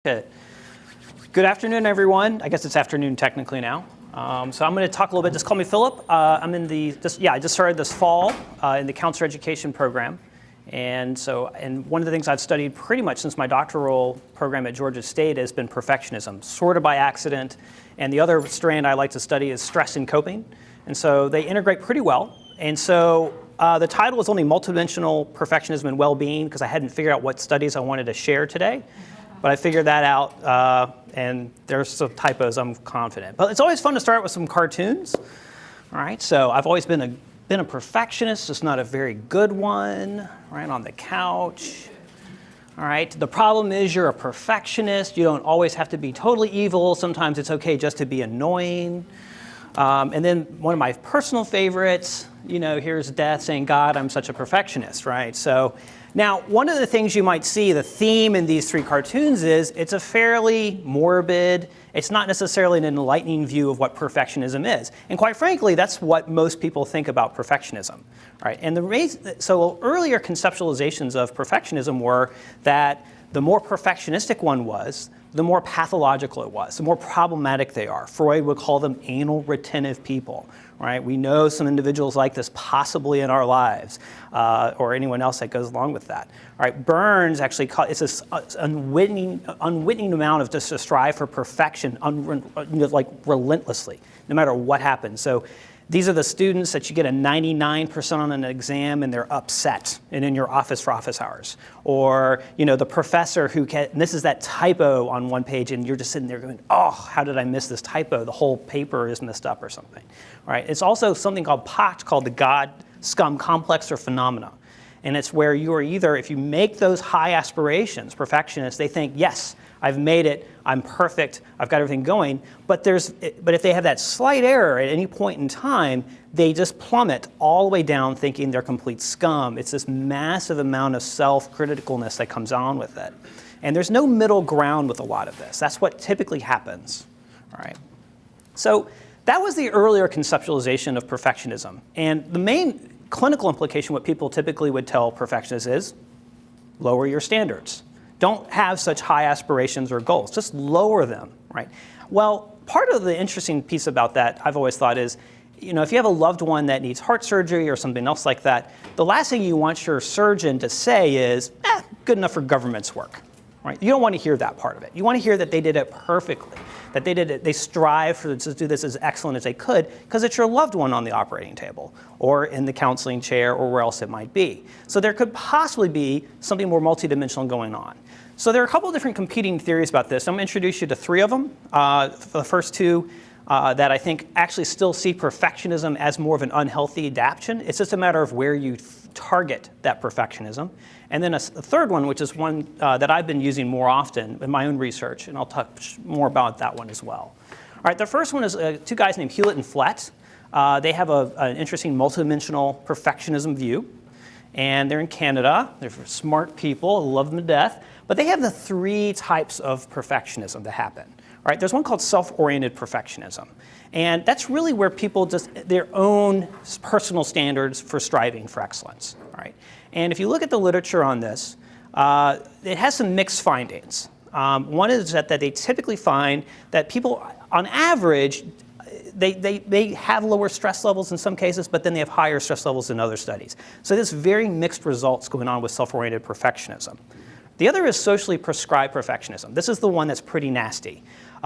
Okay. Good afternoon, everyone. I guess it's afternoon technically now. So I'm going to talk a little bit. Just call me Philip. I'm in I just started this fall in the counselor education program. And one of the things I've studied pretty much since my doctoral program at Georgia State has been perfectionism, sort of by accident. And the other strand I like to study is stress and coping. And so they integrate pretty well. And so the title is only Multidimensional Perfectionism and Well-Being because I hadn't figured out what studies I wanted to share today. But I figured that out, and there's some typos, I'm confident. But it's always fun to start with some cartoons. All right, so I've always been a perfectionist, just not a very good one, right, on the couch. All right, the problem is you're a perfectionist. You don't always have to be totally evil. Sometimes it's okay just to be annoying. And then one of my personal favorites, here's Death saying, God, I'm such a perfectionist, right? So now, one of the things you might see, the theme in these three cartoons is it's a fairly morbid, it's not necessarily an enlightening view of what perfectionism is. And quite frankly, that's what most people think about perfectionism. Right? And so earlier conceptualizations of perfectionism were that the more perfectionistic one was, the more pathological it was, the more problematic they are. Freud would call them anal retentive people. Right? We know some individuals like this possibly in our lives, or anyone else that goes along with that. All right? Burns actually it's this unwitting amount of just a strive for perfection, like relentlessly, no matter what happens. So these are the students that you get a 99% on an exam and they're upset and in your office for office hours. Or, the professor and this is that typo on one page and you're just sitting there going, oh, how did I miss this typo? The whole paper is messed up or something. All right? It's also something called POC, called the God-scum complex or phenomena. And it's where you are either, if you make those high aspirations, perfectionists, they think, yes, I've made it, I'm perfect, I've got everything going. But if they have that slight error at any point in time, they just plummet all the way down thinking they're complete scum. It's this massive amount of self-criticalness that comes on with it. And there's no middle ground with a lot of this. That's what typically happens. All right. So that was the earlier conceptualization of perfectionism. And the main clinical implication, what people typically would tell perfectionists is, lower your standards. Don't have such high aspirations or goals. Just lower them, right? Well, part of the interesting piece about that, I've always thought is, if you have a loved one that needs heart surgery or something else like that, the last thing you want your surgeon to say is, good enough for government's work, right? You don't want to hear that part of it. You want to hear that they did it perfectly, that they strive to do this as excellent as they could, because it's your loved one on the operating table or in the counseling chair or where else it might be. So there could possibly be something more multidimensional going on. So there are a couple of different competing theories about this. I'm going to introduce you to three of them. The first two that I think actually still see perfectionism as more of an unhealthy adaptation. It's just a matter of where you target that perfectionism. And then a third one, which is one that I've been using more often in my own research, and I'll touch more about that one as well. All right, the first one is two guys named Hewlett and Flett. They have an interesting multidimensional perfectionism view. And they're in Canada. They're smart people. I love them to death. But they have the three types of perfectionism that happen. All right, there's one called self-oriented perfectionism. And that's really where people just, their own personal standards for striving for excellence. All right. And if you look at the literature on this, it has some mixed findings. One is that they typically find that people, on average, they have lower stress levels in some cases, but then they have higher stress levels in other studies. So there's very mixed results going on with self-oriented perfectionism. The other is socially prescribed perfectionism. This is the one that's pretty nasty.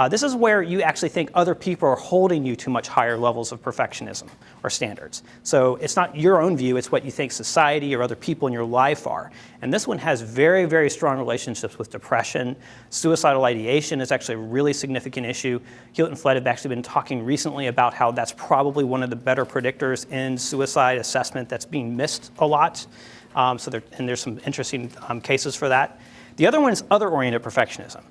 This is where you actually think other people are holding you to much higher levels of perfectionism or standards. So it's not your own view, it's what you think society or other people in your life are. And this one has very, very strong relationships with depression. Suicidal ideation is actually a really significant issue. Hewlett and Flett have actually been talking recently about how that's probably one of the better predictors in suicide assessment that's being missed a lot. There's some interesting cases for that. The other one is other-oriented perfectionism.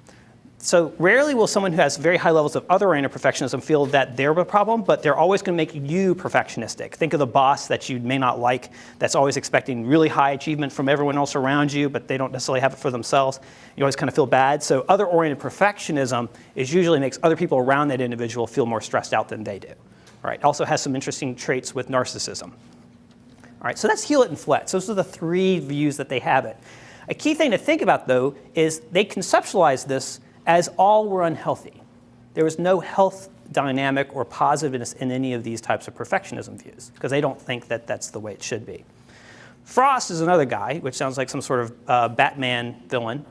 So rarely will someone who has very high levels of other-oriented perfectionism feel that they're a problem, but they're always going to make you perfectionistic. Think of the boss that you may not like that's always expecting really high achievement from everyone else around you, but they don't necessarily have it for themselves. You always kind of feel bad. So other-oriented perfectionism usually makes other people around that individual feel more stressed out than they do. All right. Also has some interesting traits with narcissism. All right, so that's Hewlett and Flett. So those are the three views that they have it. A key thing to think about, though, is they conceptualize this as all were unhealthy. There was no health dynamic or positiveness in any of these types of perfectionism views, because they don't think that that's the way it should be. Frost is another guy, which sounds like some sort of Batman villain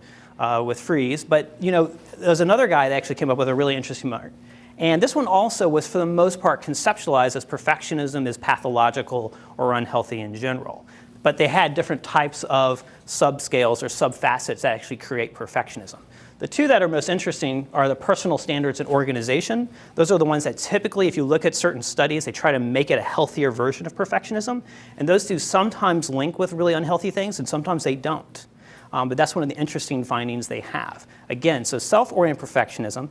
with Freeze, but there's another guy that actually came up with a really interesting mark. And this one also was, for the most part, conceptualized as perfectionism is pathological or unhealthy in general. But they had different types of subscales or subfacets that actually create perfectionism. The two that are most interesting are the personal standards and organization. Those are the ones that typically, if you look at certain studies, they try to make it a healthier version of perfectionism. And those two sometimes link with really unhealthy things, and sometimes they don't. But that's one of the interesting findings they have. Again, so self-oriented perfectionism,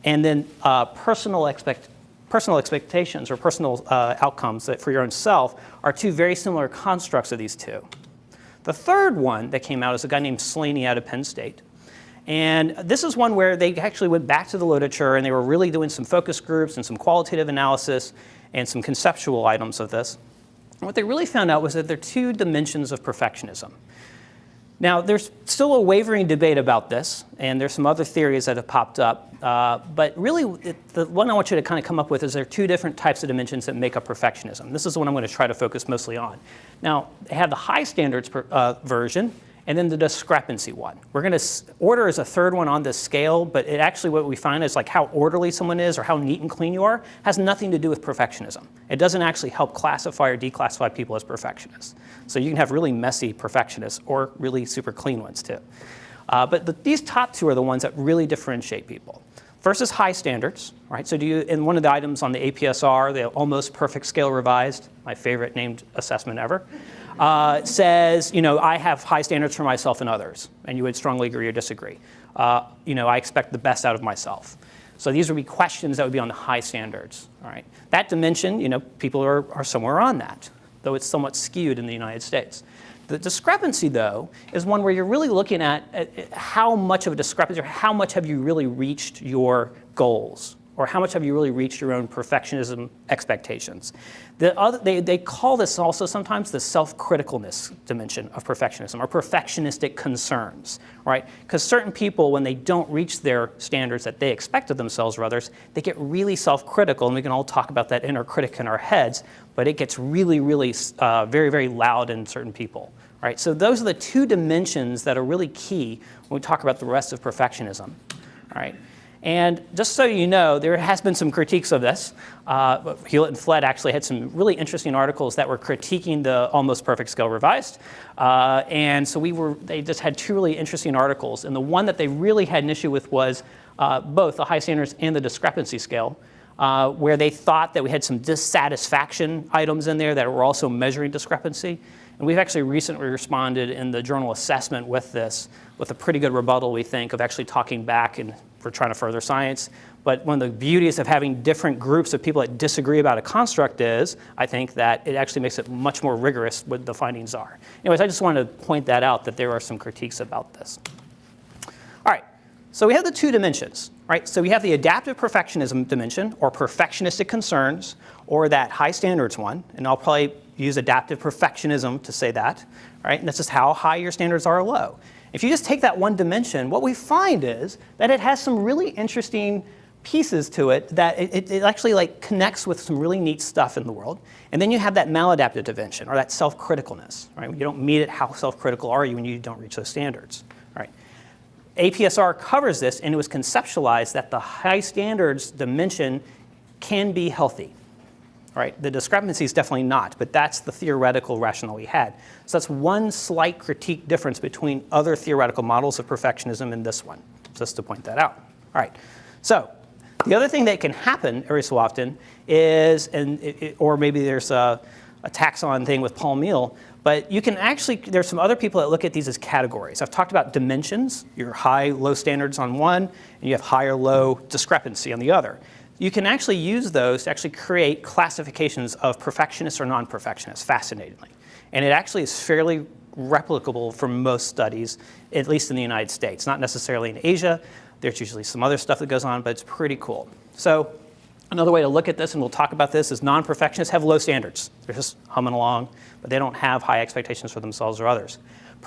and then personal expectations or personal outcomes that for your own self are two very similar constructs of these two. The third one that came out is a guy named Slaney out of Penn State. And this is one where they actually went back to the literature and they were really doing some focus groups and some qualitative analysis and some conceptual items of this. And what they really found out was that there are two dimensions of perfectionism. Now, there's still a wavering debate about this, and there's some other theories that have popped up. But really, the one I want you to kind of come up with is there are two different types of dimensions that make up perfectionism. This is the one I'm going to try to focus mostly on. Now, they have the high standards version, and then the discrepancy one. We're going to order as a third one on this scale, but it actually what we find is like how orderly someone is or how neat and clean you are has nothing to do with perfectionism. It doesn't actually help classify or declassify people as perfectionists. So you can have really messy perfectionists or really super clean ones too. But these top two are the ones that really differentiate people. First is high standards, right? So in one of the items on the APS-R, the Almost Perfect Scale Revised, my favorite named assessment ever, says, I have high standards for myself and others, and you would strongly agree or disagree. I expect the best out of myself. So these would be questions that would be on the high standards, all right? That dimension, people are somewhere on that, though it's somewhat skewed in the United States. The discrepancy, though, is one where you're really looking at how much of a discrepancy or how much have you really reached your goals or how much have you really reached your own perfectionism expectations. They call this also sometimes the self-criticalness dimension of perfectionism or perfectionistic concerns, right? Because certain people, when they don't reach their standards that they expect of themselves or others, they get really self-critical, and we can all talk about that inner critic in our heads, but it gets really, really very, very loud in certain people. Right? So those are the two dimensions that are really key when we talk about the rest of perfectionism. All right? And just so you know, there has been some critiques of this. Hewlett and Flett actually had some really interesting articles that were critiquing the Almost Perfect Scale Revised. And so they just had two really interesting articles. And the one that they really had an issue with was both the high standards and the discrepancy scale, where they thought that we had some dissatisfaction items in there that were also measuring discrepancy. And we've actually recently responded in the journal Assessment with this, with a pretty good rebuttal, we think, of actually talking back, and we're trying to further science. But one of the beauties of having different groups of people that disagree about a construct is, I think, that it actually makes it much more rigorous what the findings are. Anyways, I just wanted to point that out, that there are some critiques about this. All right, so we have the two dimensions, right? So we have the adaptive perfectionism dimension, or perfectionistic concerns, or that high standards one, and I'll probably use adaptive perfectionism to say that, right? And that's just how high your standards are or low. If you just take that one dimension, what we find is that it has some really interesting pieces to it that it actually connects with some really neat stuff in the world. And then you have that maladaptive dimension, or that self-criticalness, right? When you don't meet it, how self-critical are you when you don't reach those standards, right? APS-R covers this, and it was conceptualized that the high standards dimension can be healthy. Right? The discrepancy is definitely not, but that's the theoretical rationale we had. So that's one slight critique difference between other theoretical models of perfectionism and this one, just to point that out. All right. So the other thing that can happen every so often is, or maybe there's a taxon thing with Paul Meehl, but you can actually, there's some other people that look at these as categories. I've talked about dimensions, your high, low standards on one, and you have high or low discrepancy on the other. You can actually use those to actually create classifications of perfectionists or non-perfectionists, fascinatingly. And it actually is fairly replicable for most studies, at least in the United States. Not necessarily in Asia. There's usually some other stuff that goes on, but it's pretty cool. So another way to look at this, and we'll talk about this, is non-perfectionists have low standards. They're just humming along, but they don't have high expectations for themselves or others.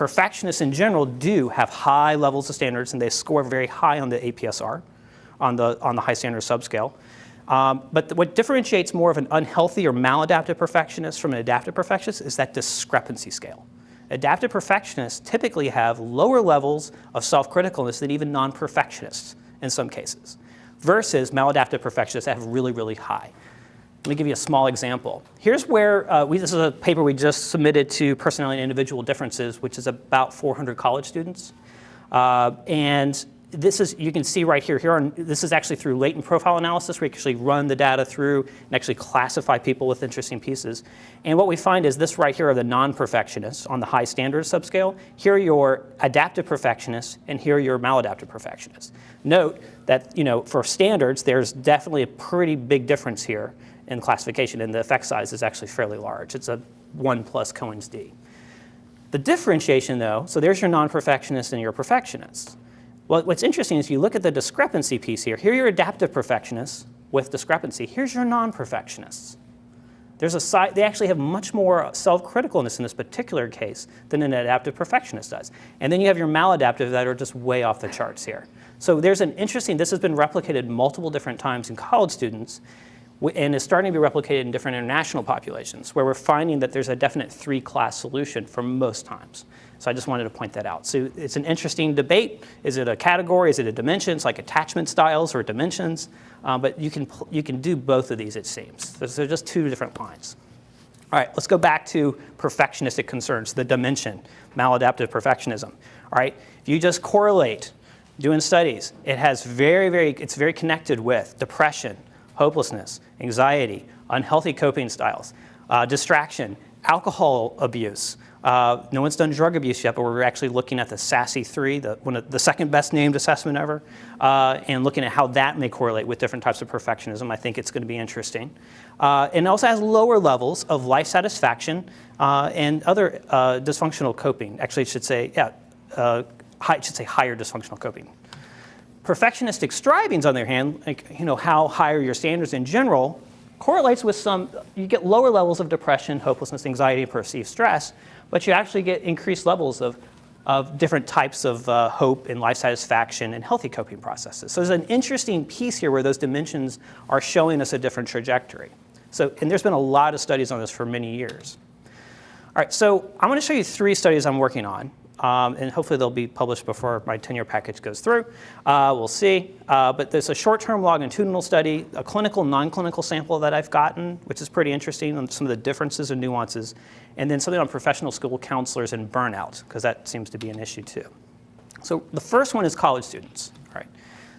perfectionists in general do have high levels of standards, and they score very high on the APS-R, on the high standard subscale. But what differentiates more of an unhealthy or maladaptive perfectionist from an adaptive perfectionist is that discrepancy scale. Adaptive perfectionists typically have lower levels of self-criticalness than even non-perfectionists in some cases, versus maladaptive perfectionists that have really, really high. Let me give you a small example. Here's where, this is a paper we just submitted to Personality and Individual Differences, which is about 400 college students. And this is, you can see right here, this is actually through latent profile analysis, where you actually run the data through and actually classify people with interesting pieces. And what we find is this right here are the non-perfectionists on the high standard subscale. Here are your adaptive perfectionists, and here are your maladaptive perfectionists. Note that, for standards, there's definitely a pretty big difference here in classification, and the effect size is actually fairly large. It's a 1 plus Cohen's d. The differentiation, though, so there's your non-perfectionists and your perfectionists. Well, what's interesting is you look at the discrepancy piece here. Here are your adaptive perfectionists with discrepancy. Here's your non-perfectionists. They actually have much more self-criticalness in this particular case than an adaptive perfectionist does. And then you have your maladaptive that are just way off the charts here. So there's an interesting, this has been replicated multiple different times in college students, and is starting to be replicated in different international populations, where we're finding that there's a definite 3-class solution for most times. So I just wanted to point that out. So it's an interesting debate. Is it a category? Is it a dimension? It's like attachment styles or dimensions. But you can do both of these, it seems. They're just 2 different lines. All right, let's go back to perfectionistic concerns, the dimension, maladaptive perfectionism. All right, if you just correlate doing studies, it's very connected with depression, hopelessness, anxiety, unhealthy coping styles, distraction, alcohol abuse. No one's done drug abuse yet, but we're actually looking at the SASI-3, the second best named assessment ever, and looking at how that may correlate with different types of perfectionism. I think it's going to be interesting. And it also has lower levels of life satisfaction and other dysfunctional coping. Actually, it should say higher dysfunctional coping. Perfectionistic strivings, on the other hand, how high are your standards in general, correlates with you get lower levels of depression, hopelessness, anxiety, and perceived stress, but you actually get increased levels of different types of hope and life satisfaction and healthy coping processes. So there's an interesting piece here where those dimensions are showing us a different trajectory. And there's been a lot of studies on this for many years. All right, so I'm going to show you 3 studies I'm working on. And hopefully they'll be published before my tenure package goes through. We'll see. But there's a short-term longitudinal study, a clinical, non-clinical sample that I've gotten, which is pretty interesting on some of the differences and nuances, and then something on professional school counselors and burnout, because that seems to be an issue too. So the first one is college students. All right.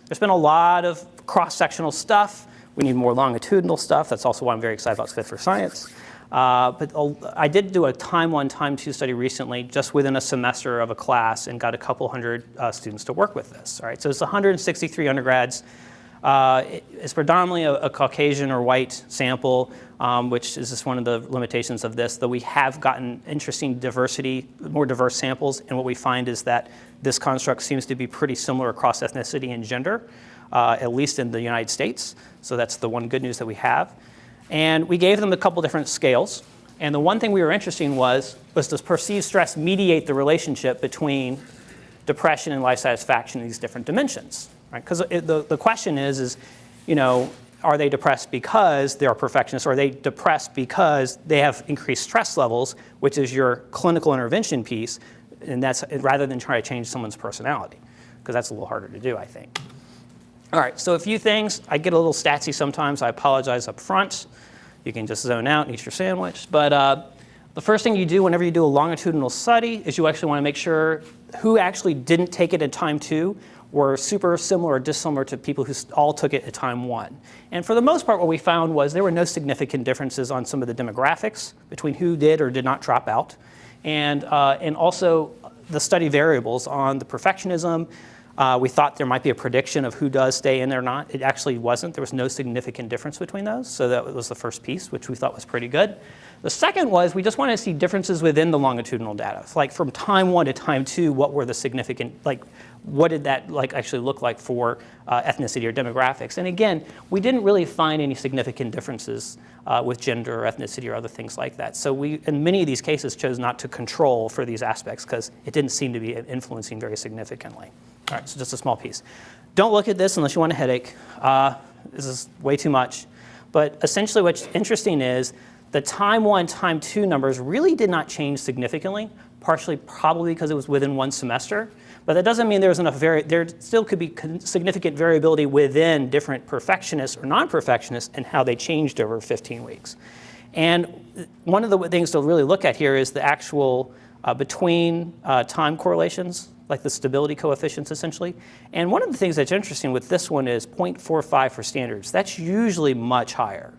There's been a lot of cross-sectional stuff. We need more longitudinal stuff. That's also why I'm very excited about Fit for Science. But I did do a time 1, time 2 study recently, just within a semester of a class, and got a couple hundred students to work with this. All right, so it's 163 undergrads. It's predominantly a Caucasian or white sample, which is just one of the limitations of this, though we have gotten interesting diversity, more diverse samples, and what we find is that this construct seems to be pretty similar across ethnicity and gender, at least in the United States. So that's the one good news that we have. And we gave them a couple different scales. And the one thing we were interested in was does perceived stress mediate the relationship between depression and life satisfaction in these different dimensions? Right? Because the question is, are they depressed because they are perfectionists, or are they depressed because they have increased stress levels, which is your clinical intervention piece, and that's rather than try to change someone's personality, because that's a little harder to do, I think. All right, so a few things. I get a little statsy sometimes. I apologize up front. You can just zone out and eat your sandwich. But the first thing you do whenever you do a longitudinal study is you actually want to make sure who actually didn't take it at time 2 were super similar or dissimilar to people who all took it at time 1. And for the most part, what we found was there were no significant differences on some of the demographics between who did or did not drop out, and also the study variables on the perfectionism, We thought there might be a prediction of who does stay in there or not. It actually wasn't. There was no significant difference between those. So that was the first piece, which we thought was pretty good. The second was we just wanted to see differences within the longitudinal data. So like from time 1 to time 2, what were the significant, like what did that like actually look like for ethnicity or demographics? And again, we didn't really find any significant differences with gender or ethnicity or other things like that. So we, in many of these cases, chose not to control for these aspects because it didn't seem to be influencing very significantly. All right, so just a small piece. Don't look at this unless you want a headache. This is way too much. But essentially what's interesting is the time 1, time 2 numbers really did not change significantly, partially probably because it was within one semester. But that doesn't mean there was enough there still could be significant variability within different perfectionists or non-perfectionists and how they changed over 15 weeks. And one of the things to really look at here is the actual between time correlations, like the stability coefficients essentially. And one of the things that's interesting with this one is 0.45 for standards. That's usually much higher.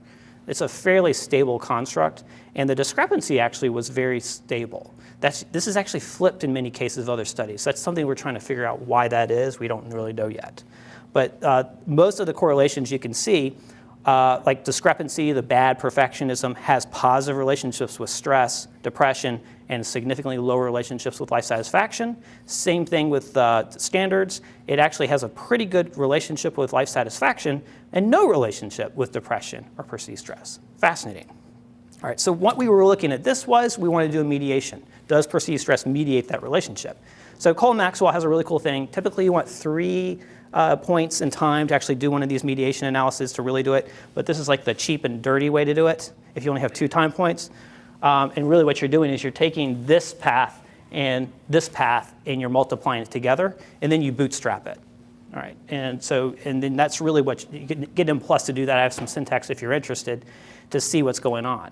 It's a fairly stable construct, and the discrepancy actually was very stable. This is actually flipped in many cases of other studies. That's something we're trying to figure out why that is. We don't really know yet. But most of the correlations you can see, like discrepancy, the bad perfectionism has positive relationships with stress, depression, and significantly lower relationships with life satisfaction. Same thing with standards. It actually has a pretty good relationship with life satisfaction and no relationship with depression or perceived stress. Fascinating. All right, so what we were looking at this was we wanted to do a mediation. Does perceived stress mediate that relationship? So Cole Maxwell has a really cool thing. Typically you want 3 points in time to actually do one of these mediation analyses to really do it, but this is like the cheap and dirty way to do it if you only have 2 time points. And really what you're doing is you're taking this path and you're multiplying it together, and then you bootstrap it. All right, and then that's really what you can get M+ to do that. I have some syntax if you're interested to see what's going on.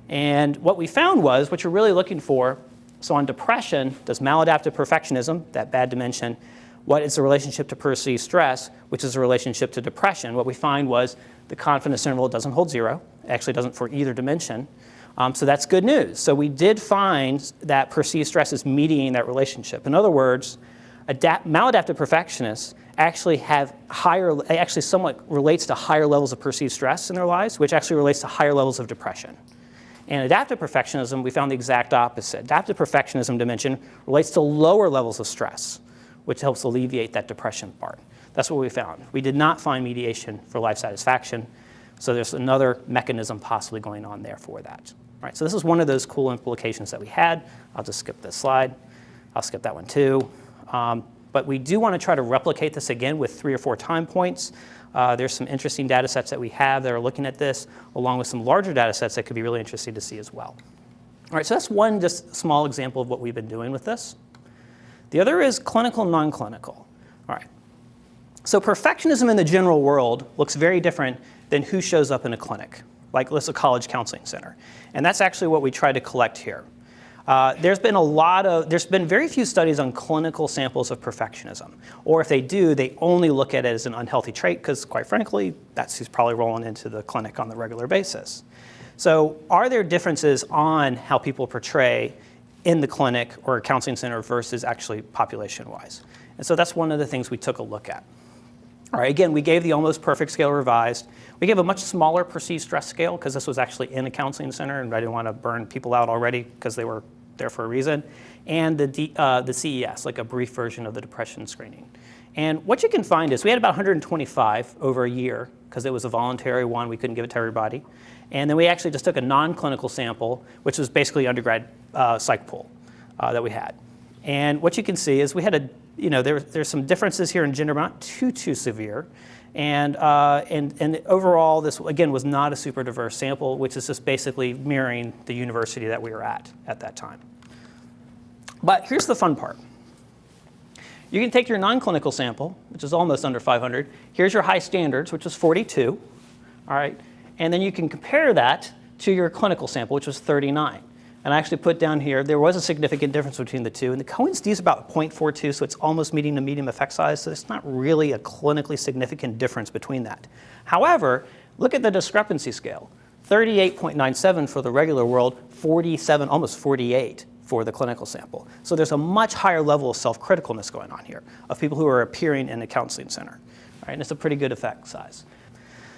And what we found was what you're really looking for, so on depression, does maladaptive perfectionism, that bad dimension, what is the relationship to perceived stress, which is the relationship to depression? What we find was the confidence interval doesn't hold 0. It actually doesn't for either dimension. So that's good news. So we did find that perceived stress is mediating that relationship. In other words, maladaptive perfectionists actually have actually somewhat relates to higher levels of perceived stress in their lives, which actually relates to higher levels of depression. And adaptive perfectionism, we found the exact opposite. Adaptive perfectionism dimension relates to lower levels of stress, which helps alleviate that depression part. That's what we found. We did not find mediation for life satisfaction, so there's another mechanism possibly going on there for that. All right, so this is one of those cool implications that we had. I'll just skip this slide. I'll skip that one too. But we do want to try to replicate this again with 3 or 4 time points. There's some interesting data sets that we have that are looking at this, along with some larger data sets that could be really interesting to see as well. All right, so that's one just small example of what we've been doing with this. The other is clinical, non-clinical. All right. So perfectionism in the general world looks very different than who shows up in a clinic, like let's a college counseling center. And that's actually what we try to collect here. There's been very few studies on clinical samples of perfectionism. Or if they do, they only look at it as an unhealthy trait because, quite frankly, that's who's probably rolling into the clinic on the regular basis. So are there differences on how people portray in the clinic or a counseling center versus actually population-wise? And so that's one of the things we took a look at. All right, again, we gave the almost perfect scale revised. We gave a much smaller perceived stress scale because this was actually in a counseling center and I didn't want to burn people out already because they were there for a reason. And the CES, like a brief version of the depression screening. And what you can find is we had about 125 over a year because it was a voluntary one. We couldn't give it to everybody. And then we actually just took a non-clinical sample, which was basically undergrad psych pool that we had. And what you can see is we had there's some differences here in gender, but not too severe. And overall, this, again, was not a super diverse sample, which is just basically mirroring the university that we were at that time. But here's the fun part. You can take your non-clinical sample, which is almost under 500. Here's your high standards, which was 42. All right. And then you can compare that to your clinical sample, which was 39. And I actually put down here, there was a significant difference between the two. And the Cohen's d is about 0.42, so it's almost meeting the medium effect size. So it's not really a clinically significant difference between that. However, look at the discrepancy scale. 38.97 for the regular world, 47, almost 48 for the clinical sample. So there's a much higher level of self-criticalness going on here of people who are appearing in a counseling center. Right? And it's a pretty good effect size.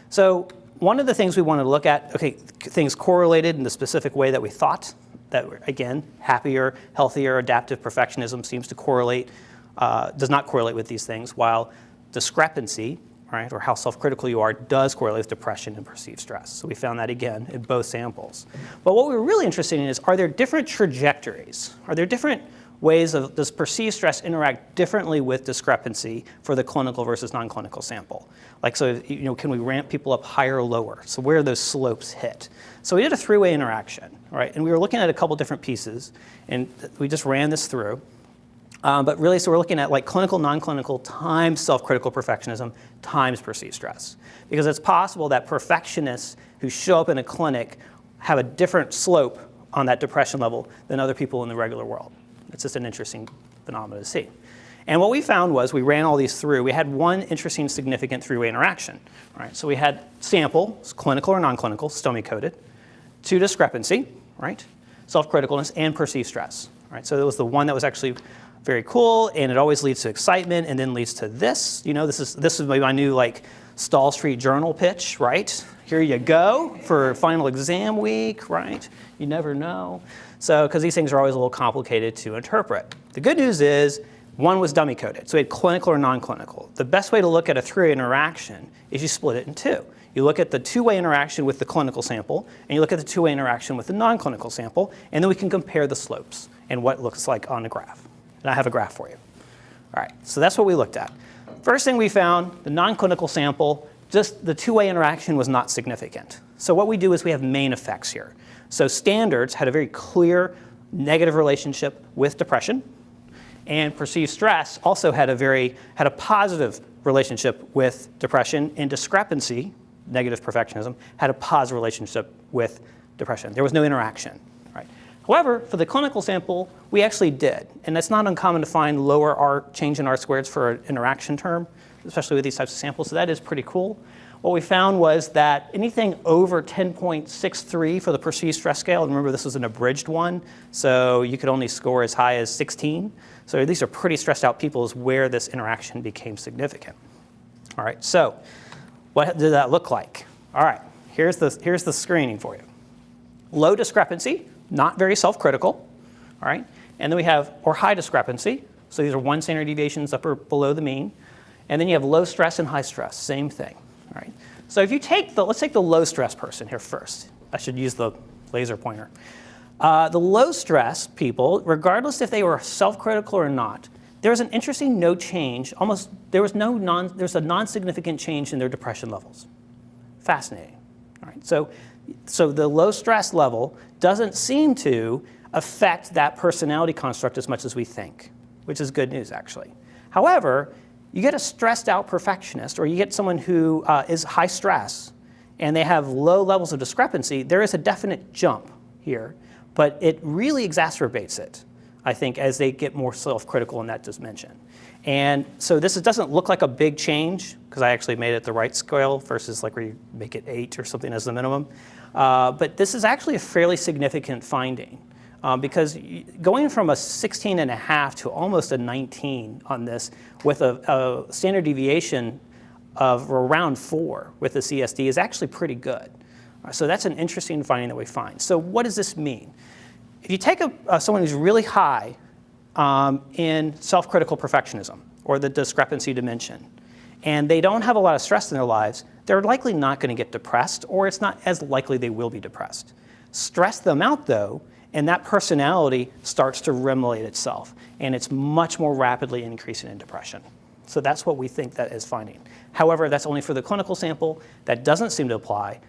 So one of the things we wanted to look at, okay, things correlated in the specific way that we thought, that again, happier, healthier, adaptive perfectionism seems to correlate, does not correlate with these things, while discrepancy, right, or how self-critical you are, does correlate with depression and perceived stress. So we found that again in both samples. But what we were really interested in is, are there different trajectories? Are there different ways of, does perceived stress interact differently with discrepancy for the clinical versus non-clinical sample? Like, so, can we ramp people up higher or lower? So where do those slopes hit? So we did a three-way interaction, right? And we were looking at a couple different pieces, and we just ran this through. But really, so we're looking at like clinical, non-clinical times self-critical perfectionism times perceived stress. Because it's possible that perfectionists who show up in a clinic have a different slope on that depression level than other people in the regular world. It's just an interesting phenomenon to see. And what we found was, we ran all these through, we had one interesting significant three-way interaction. Right? So we had sample, clinical or non-clinical, STOMI-coded, to discrepancy, right? Self-criticalness, and perceived stress. Right? So it was the one that was actually very cool, and it always leads to excitement, and then leads to this. This is my new like Stall Street Journal pitch, right? Here you go for final exam week, right? You never know. So, because these things are always a little complicated to interpret. The good news is, one was dummy coded, so we had clinical or non-clinical. The best way to look at a three-way interaction is you split it in two. You look at the two-way interaction with the clinical sample, and you look at the two-way interaction with the non-clinical sample, and then we can compare the slopes and what it looks like on the graph. And I have a graph for you. All right, so that's what we looked at. First thing we found, the non-clinical sample, just the two-way interaction was not significant. So what we do is we have main effects here. So standards had a very clear negative relationship with depression, and perceived stress also had a positive relationship with depression, and discrepancy, negative perfectionism, had a positive relationship with depression. There was no interaction. Right? However, for the clinical sample, we actually did. And it's not uncommon to find lower R, change in R-squareds for an interaction term, especially with these types of samples, so that is pretty cool. What we found was that anything over 10.63 for the perceived stress scale, and remember this was an abridged one, so you could only score as high as 16. So these are pretty stressed out people, is where this interaction became significant. All right, so what did that look like? All right, here's the screening for you. Low discrepancy, not very self-critical, all right? And then we have, or high discrepancy, so these are 1 standard deviations up or below the mean. And then you have low stress and high stress, same thing, all right? So if you take let's take the low stress person here first. I should use the laser pointer. The low stress people, regardless if they were self-critical or not, there's an interesting no change, there's a non-significant change in their depression levels. Fascinating, all right? So the low stress level doesn't seem to affect that personality construct as much as we think, which is good news actually. However, you get a stressed out perfectionist, or you get someone who is high stress and they have low levels of discrepancy, there is a definite jump here, but it really exacerbates it, I think, as they get more self-critical in that dimension. And so this doesn't look like a big change, because I actually made it the right scale versus like where you make it 8 or something as the minimum. But this is actually a fairly significant finding, because going from a 16.5 to almost a 19 on this with a standard deviation of around 4 with the CSD is actually pretty good. So that's an interesting finding that we find. So what does this mean? If you take someone who's really high in self-critical perfectionism or the discrepancy dimension, and they don't have a lot of stress in their lives, they're likely not going to get depressed, or it's not as likely they will be depressed. Stress them out though, and that personality starts to remulate itself, and it's much more rapidly increasing in depression. So that's what we think that is finding. However, that's only for the clinical sample. That doesn't seem to apply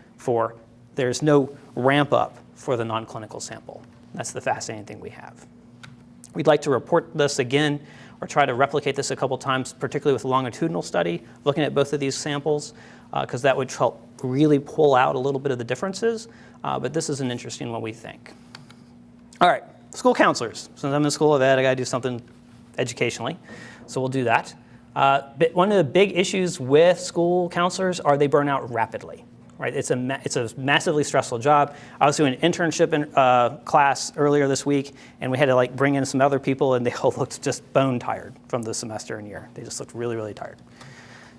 there's no ramp up for the non-clinical sample. That's the fascinating thing we have. We'd like to report this again, or try to replicate this a couple times, particularly with a longitudinal study, looking at both of these samples, because that would help really pull out a little bit of the differences. But this is an interesting one, we think. All right, school counselors. Since I'm in the School of Ed, I got to do something educationally, so we'll do that. But one of the big issues with school counselors are they burn out rapidly. right? It's a massively stressful job. I was doing an internship in class earlier this week, and we had to bring in some other people, and they all looked just bone tired from the semester and year. They just looked really, really tired.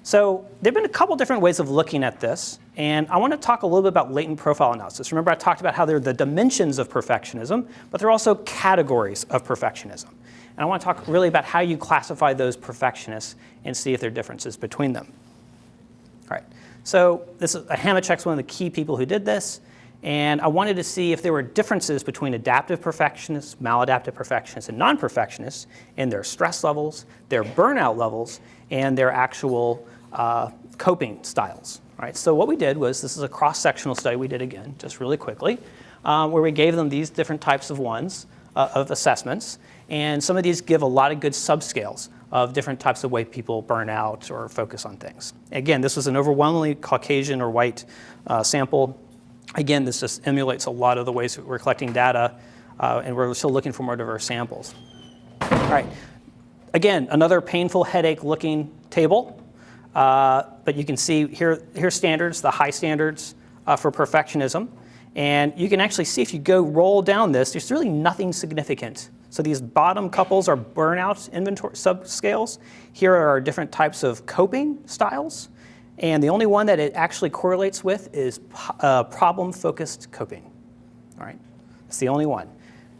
So there have been a couple different ways of looking at this, and I want to talk a little bit about latent profile analysis. Remember, I talked about how they're the dimensions of perfectionism, but they're also categories of perfectionism. And I want to talk really about how you classify those perfectionists and see if there are differences between them. All right. So this is Hamachek's one of the key people who did this, and I wanted to see if there were differences between adaptive perfectionists, maladaptive perfectionists, and non-perfectionists in their stress levels, their burnout levels, and their actual coping styles. Right? So what we did was, this is a cross-sectional study we did again, just really quickly, where we gave them these different types of of assessments, and some of these give a lot of good subscales of different types of way people burn out or focus on things. Again, this was an overwhelmingly Caucasian or white sample. Again, this just emulates a lot of the ways that we're collecting data, and we're still looking for more diverse samples. All right. Again, another painful headache-looking table, but you can see here's standards, the high standards for perfectionism, and you can actually see if you go roll down this, there's really nothing significant. So these bottom couples are burnout inventory subscales. Here are our different types of coping styles, and the only one that it actually correlates with is problem-focused coping. All right, it's the only one.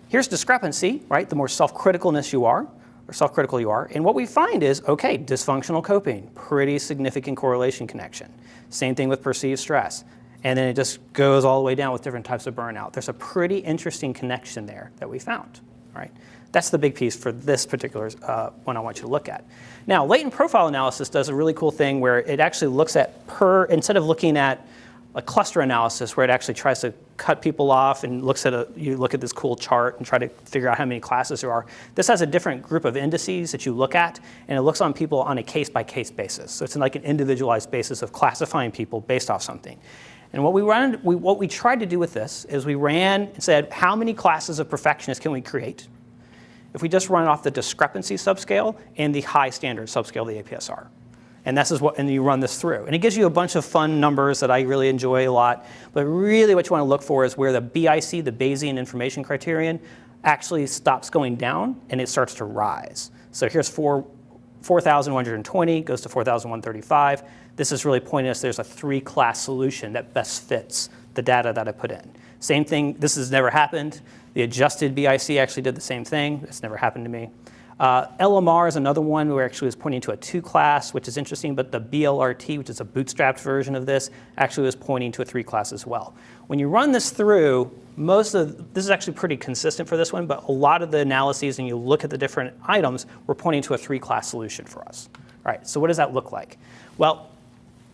Here's discrepancy, right? The more self-criticalness you are, or self-critical you are, and what we find is, okay, dysfunctional coping, pretty significant correlation connection. Same thing with perceived stress. And then it just goes all the way down with different types of burnout. There's a pretty interesting connection there that we found. Right? That's the big piece for this particular one I want you to look at. Now, latent profile analysis does a really cool thing where it actually looks at instead of looking at a cluster analysis where it actually tries to cut people off and you look at this cool chart and try to figure out how many classes there are. This has a different group of indices that you look at, and it looks on people on a case-by-case basis. So it's like an individualized basis of classifying people based off something. And what we tried to do with this is we ran and said, how many classes of perfectionists can we create if we just run off the discrepancy subscale and the high standard subscale of the APS-R? And you run this through. And it gives you a bunch of fun numbers that I really enjoy a lot. But really what you want to look for is where the BIC, the Bayesian information criterion, actually stops going down and it starts to rise. So here's 4,120, goes to 4,135. This is really pointing us there's a 3-class solution that best fits the data that I put in. Same thing, this has never happened. The adjusted BIC actually did the same thing. It's never happened to me. LMR is another one where actually was pointing to a 2-class, which is interesting, but the BLRT, which is a bootstrapped version of this, actually was pointing to a 3-class as well. When you run this through, this is actually pretty consistent for this one, but a lot of the analyses, and you look at the different items, were pointing to a 3-class solution for us. All right, so what does that look like? Well,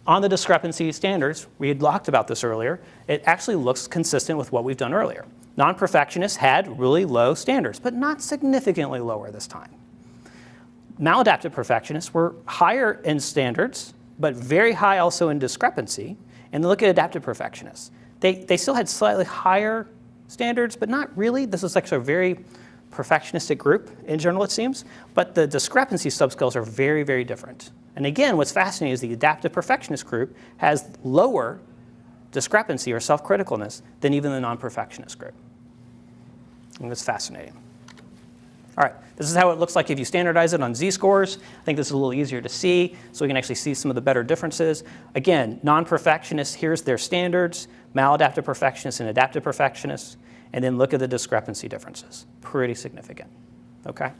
on the discrepancy standards, we had talked about this earlier, it actually looks consistent with what we've done earlier. Non-perfectionists had really low standards, but not significantly lower this time. Maladaptive perfectionists were higher in standards, but very high also in discrepancy. And look at adaptive perfectionists. They still had slightly higher standards, but not really. This is actually a very perfectionistic group in general, it seems. But the discrepancy subscales are very, very different. And again, what's fascinating is the adaptive perfectionist group has lower discrepancy or self-criticalness than even the non-perfectionist group. And that's fascinating. All right, this is how it looks like if you standardize it on z-scores. I think this is a little easier to see, so we can actually see some of the better differences. Again, non-perfectionists, here's their standards, maladaptive perfectionists and adaptive perfectionists, and then look at the discrepancy differences. Pretty significant, okay?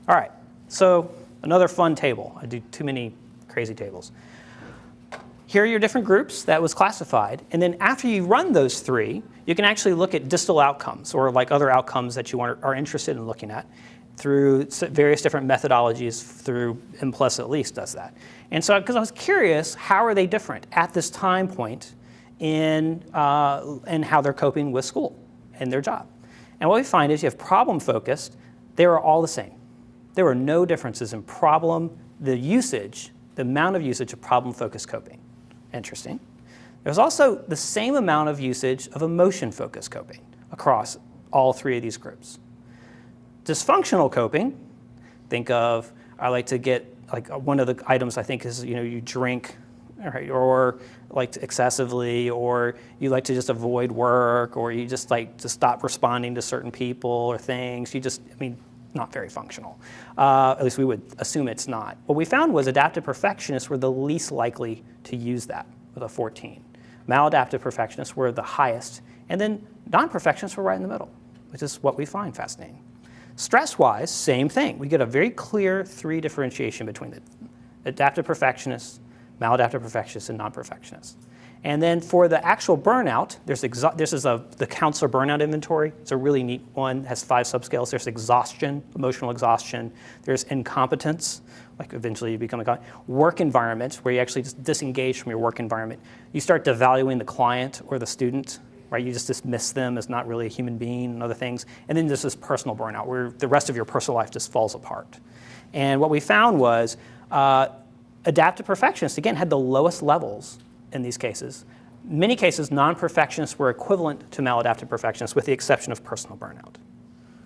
All right, so another fun table. I do too many crazy tables. Here are your different groups that was classified, and then after you run those 3, you can actually look at distal outcomes or like other outcomes that you are interested in looking at through various different methodologies. Through M+ at least does that. And so, because I was curious, how are they different at this time point in how they're coping with school and their job? And what we find is you have problem-focused, they are all the same. There were no differences in the amount of usage of problem-focused coping. Interesting. There's also the same amount of usage of emotion-focused coping across all 3 of these groups. Dysfunctional coping, think of, I like to get, like one of the items I think is, you drink right? Or like excessively, or you like to just avoid work, or you just like to stop responding to certain people or things. Not very functional. At least we would assume it's not. What we found was adaptive perfectionists were the least likely to use that with a 14. Maladaptive perfectionists were the highest, and then non-perfectionists were right in the middle, which is what we find fascinating. Stress-wise, same thing. We get a very clear 3 differentiation between the adaptive perfectionists, maladaptive perfectionists, and non-perfectionists. And then for the actual burnout, this is the counselor burnout inventory. It's a really neat one. It has 5 subscales. There's exhaustion, emotional exhaustion. There's incompetence, like eventually you become work environment, where you actually just disengage from your work environment. You start devaluing the client or the student, right? You just dismiss them as not really a human being and other things. And then there's this personal burnout, where the rest of your personal life just falls apart. And what we found was adaptive perfectionists, again, had the lowest levels in these cases. In many cases, non-perfectionists were equivalent to maladaptive perfectionists, with the exception of personal burnout.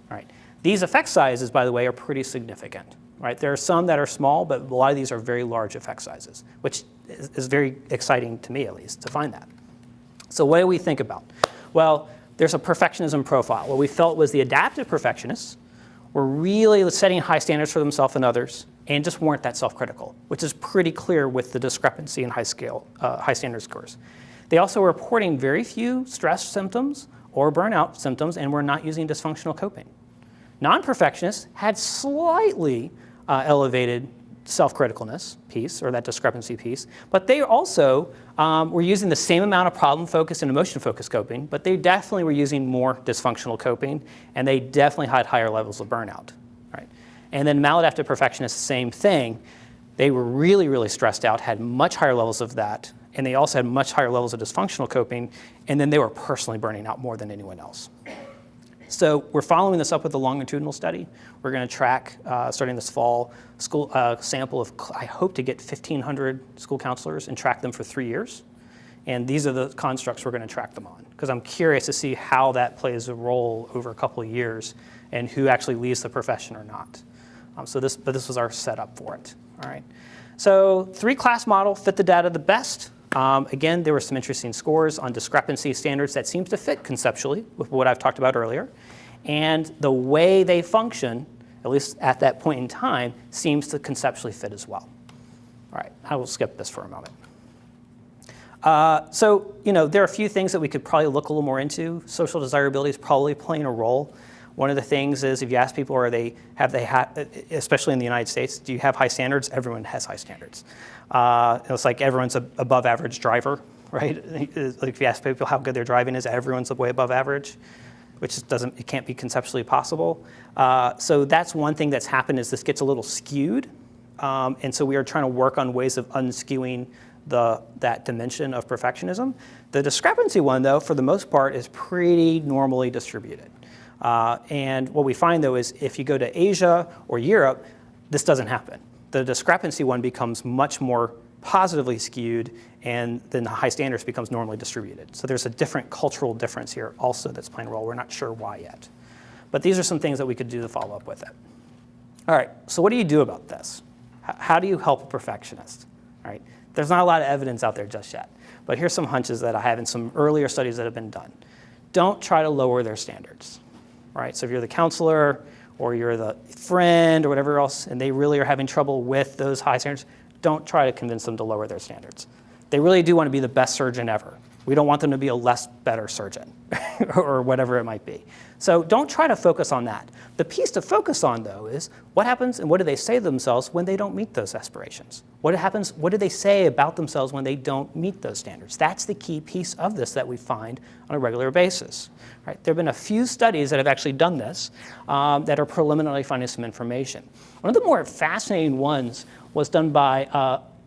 All right. These effect sizes, by the way, are pretty significant. Right? There are some that are small, but a lot of these are very large effect sizes, which is very exciting to me, at least, to find that. So what do we think about? Well, there's a perfectionism profile. What we felt was the adaptive perfectionists were really setting high standards for themselves and others, and just weren't that self-critical, which is pretty clear with the discrepancy in high standard scores. They also were reporting very few stress symptoms or burnout symptoms, and were not using dysfunctional coping. Non-perfectionists had slightly elevated self-criticalness piece, or that discrepancy piece, but they also were using the same amount of problem-focused and emotion-focused coping, but they definitely were using more dysfunctional coping, and they definitely had higher levels of burnout. Right? And then maladaptive perfectionists, same thing. They were really, really stressed out, had much higher levels of that, and they also had much higher levels of dysfunctional coping, and then they were personally burning out more than anyone else. So we're following this up with a longitudinal study. We're going to track, starting this fall, school sample of, I hope to get 1,500 school counselors and track them for 3 years. And these are the constructs we're going to track them on, because I'm curious to see how that plays a role over a couple of years and who actually leaves the profession or not. But this was our setup for it. All right. So 3-class model fit the data the best. Again, there were some interesting scores on discrepancy standards that seems to fit conceptually with what I've talked about earlier. And the way they function, at least at that point in time, seems to conceptually fit as well. All right, I will skip this for a moment. There are a few things that we could probably look a little more into. Social desirability is probably playing a role. One of the things is, if you ask people, especially in the United States, do you have high standards? Everyone has high standards. It's like everyone's above average driver, right? Like if you ask people how good their driving is, everyone's way above average, which it can't be conceptually possible. So that's one thing that's happened, is this gets a little skewed. And so we are trying to work on ways of unskewing that dimension of perfectionism. The discrepancy one, though, for the most part, is pretty normally distributed. And what we find, though, is if you go to Asia or Europe, this doesn't happen. The discrepancy one becomes much more positively skewed, and then the high standards becomes normally distributed. So there's a different cultural difference here also that's playing a role. We're not sure why yet. But these are some things that we could do to follow up with it. All right, so what do you do about this? How do you help a perfectionist? All right, there's not a lot of evidence out there just yet, but here's some hunches that I have in some earlier studies that have been done. Don't try to lower their standards. Right? So if you're the counselor or you're the friend or whatever else, and they really are having trouble with those high standards, don't try to convince them to lower their standards. They really do want to be the best surgeon ever. We don't want them to be a less better surgeon or whatever it might be. So don't try to focus on that. The piece to focus on, though, is what happens and what do they say to themselves when they don't meet those aspirations? What happens? What do they say about themselves when they don't meet those standards? That's the key piece of this that we find on a regular basis. Right? There have been a few studies that have actually done this that are preliminarily finding some information. One of the more fascinating ones was done by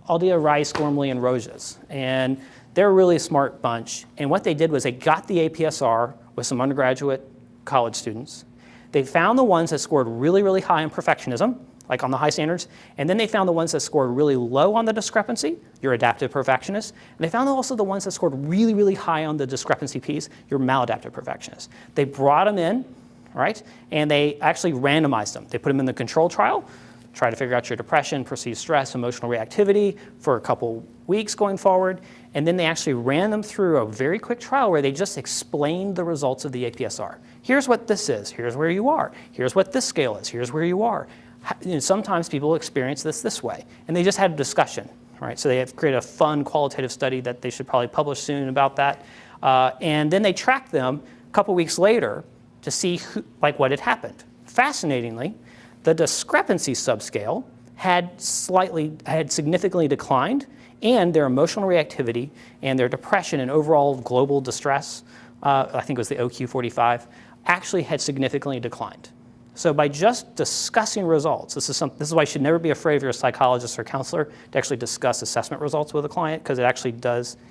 Aldia, Rice, Gormley, and Rojas. And they're a really smart bunch. And what they did was they got the APS-R with some undergraduate college students. They found the ones that scored really, really high in perfectionism, like on the high standards, and then they found the ones that scored really low on the discrepancy, your adaptive perfectionist, and they found also the ones that scored really, really high on the discrepancy piece, your maladaptive perfectionist. They brought them in, right, and they actually randomized them. They put them in the control trial, try to figure out your depression, perceived stress, emotional reactivity for a couple weeks going forward. And then they actually ran them through a very quick trial where they just explained the results of the APS-R. Here's what this is. Here's where you are. Here's what this scale is. Here's where you are. Sometimes people experience this way. And they just had a discussion, right? So they have created a fun qualitative study that they should probably publish soon about that. And then they tracked them a couple weeks later to see what had happened. Fascinatingly, the discrepancy subscale had significantly declined, and their emotional reactivity and their depression and overall global distress, I think it was the OQ45, actually had significantly declined. So by just discussing results, this is why you should never be afraid if you're a psychologist or counselor to actually discuss assessment results with a client, because it actually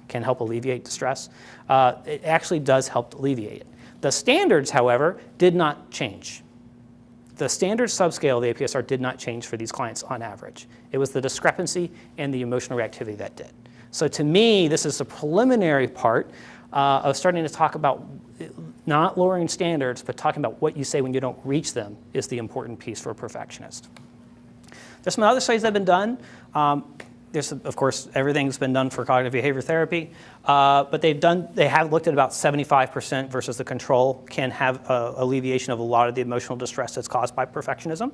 can help alleviate distress. It actually does help alleviate it. The standards, however, did not change. The standard subscale of the APS-R did not change for these clients on average. It was the discrepancy and the emotional reactivity that did. So to me, this is a preliminary part of starting to talk about not lowering standards, but talking about what you say when you don't reach them is the important piece for a perfectionist. There's some other studies that have been done. Of course, everything's been done for cognitive behavior therapy, but they have looked at about 75% versus the control can have alleviation of a lot of the emotional distress that's caused by perfectionism.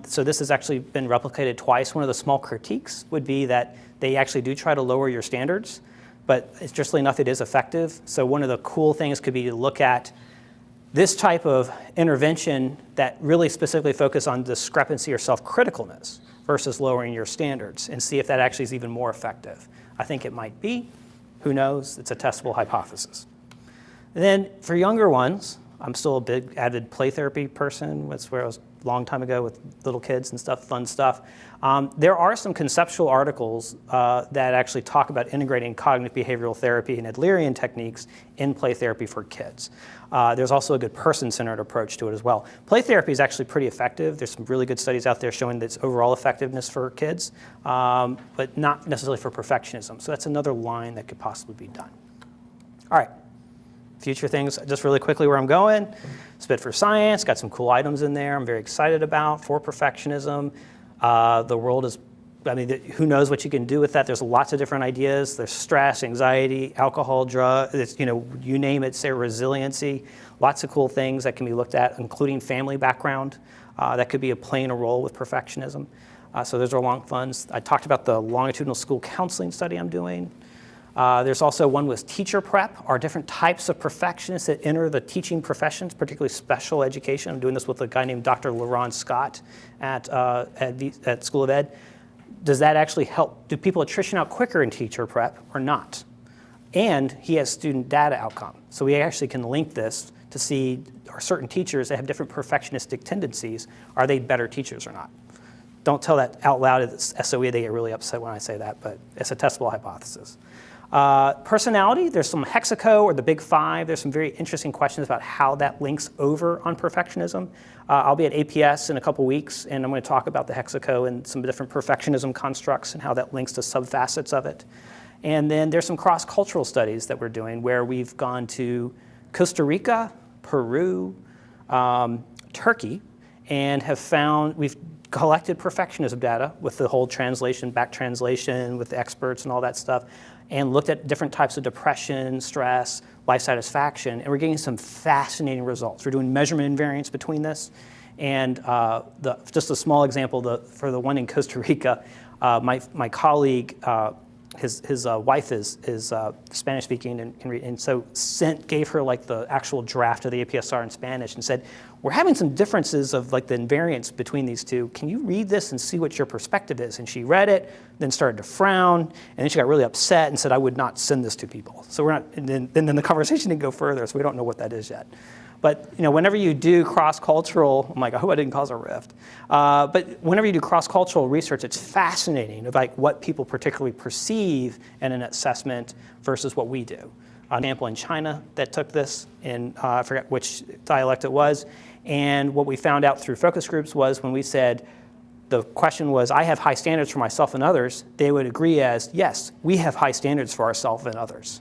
So this has actually been replicated twice. One of the small critiques would be that they actually do try to lower your standards, but interestingly enough, it is effective. So one of the cool things could be to look at this type of intervention that really specifically focus on discrepancy or self-criticalness versus lowering your standards and see if that actually is even more effective. I think it might be. Who knows? It's a testable hypothesis. And then for younger ones, I'm still a big avid play therapy person. That's where I was a long time ago with little kids and stuff, fun stuff. There are some conceptual articles that actually talk about integrating cognitive behavioral therapy and Adlerian techniques in play therapy for kids. There's also a good person-centered approach to it as well. Play therapy is actually pretty effective. There's some really good studies out there showing its overall effectiveness for kids, but not necessarily for perfectionism. So that's another line that could possibly be done. All right. Future things, just really quickly where I'm going. Spit for Science, got some cool items in there I'm very excited about for perfectionism. The world is, who knows what you can do with that. There's lots of different ideas. There's stress, anxiety, alcohol, drugs, you name it, say resiliency. Lots of cool things that can be looked at, including family background. That could be playing a role with perfectionism. So those are long funds. I talked about the longitudinal school counseling study I'm doing. There's also one with teacher prep, are different types of perfectionists that enter the teaching professions, particularly special education. I'm doing this with a guy named Dr. LaRon Scott at School of Ed. Does that actually help? Do people attrition out quicker in teacher prep or not? And he has student data outcome. So we actually can link this to see are certain teachers that have different perfectionistic tendencies, are they better teachers or not? Don't tell that out loud at SOE, they get really upset when I say that, but it's a testable hypothesis. Personality, there's some Hexaco or the Big Five. There's some very interesting questions about how that links over on perfectionism. I'll be at APS in a couple weeks, and I'm going to talk about the Hexaco and some different perfectionism constructs and how that links to subfacets of it. And then there's some cross-cultural studies that we're doing where we've gone to Costa Rica, Peru, Turkey, and we've collected perfectionism data with the whole translation, back translation with the experts and all that stuff, and looked at different types of depression, stress, life satisfaction, and we're getting some fascinating results. We're doing measurement invariance between this, and just a small example, for the one in Costa Rica, my colleague, his wife is Spanish speaking, and so gave her the actual draft of the APS-R in Spanish and said, we're having some differences of the invariance between these two. Can you read this and see what your perspective is? And she read it, then started to frown, and then she got really upset and said, I would not send this to people. So we're not, and then the conversation didn't go further, so we don't know what that is yet. But whenever you do cross-cultural, I hope I didn't cause a rift. But whenever you do cross-cultural research, it's fascinating about what people particularly perceive in an assessment versus what we do. An example in China that took this, in I forget which dialect it was, and what we found out through focus groups was when we said, the question was, I have high standards for myself and others, they would agree as, yes, we have high standards for ourselves and others.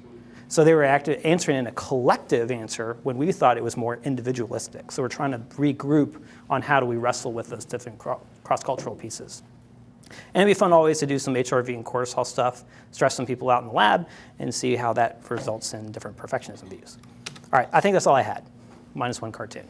So they were answering in a collective answer when we thought it was more individualistic. So we're trying to regroup on how do we wrestle with those different cross-cultural pieces. And it'd be fun always to do some HRV and cortisol stuff, stress some people out in the lab, and see how that results in different perfectionism views. All right, I think that's all I had, minus one cartoon.